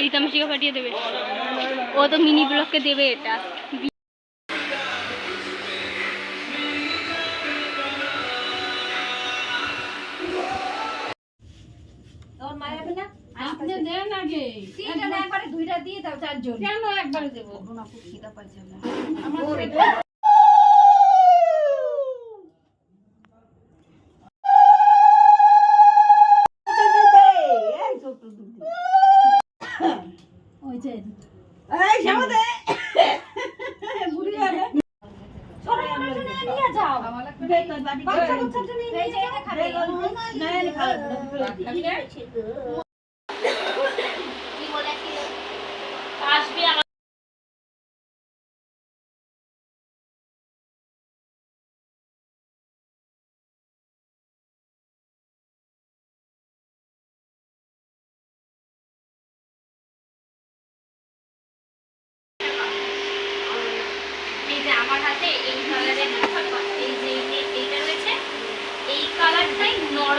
এই তামসিকা পাঠিয়ে দেবে, ও তো মিনি ব্লগকে দেবে এটা। আপনি দেন আগে, একবারে দুইটা দিয়ে দাও, চারজন। কেন একবারে দেবো? না, খুব খিদা পাইছে আমার। আমার ওই যে এই সামনে বুড়ি আরে সরে নিয়ে যাও, বাচ্চা বাচ্চাটা নিয়ে যাও, খাবে না না খাবে না। কি বলেছিল আসবে আমার এই যে আমার হাতে এই কালারের, এই যে এইটা রয়েছে, এই কালারটাই নরমাল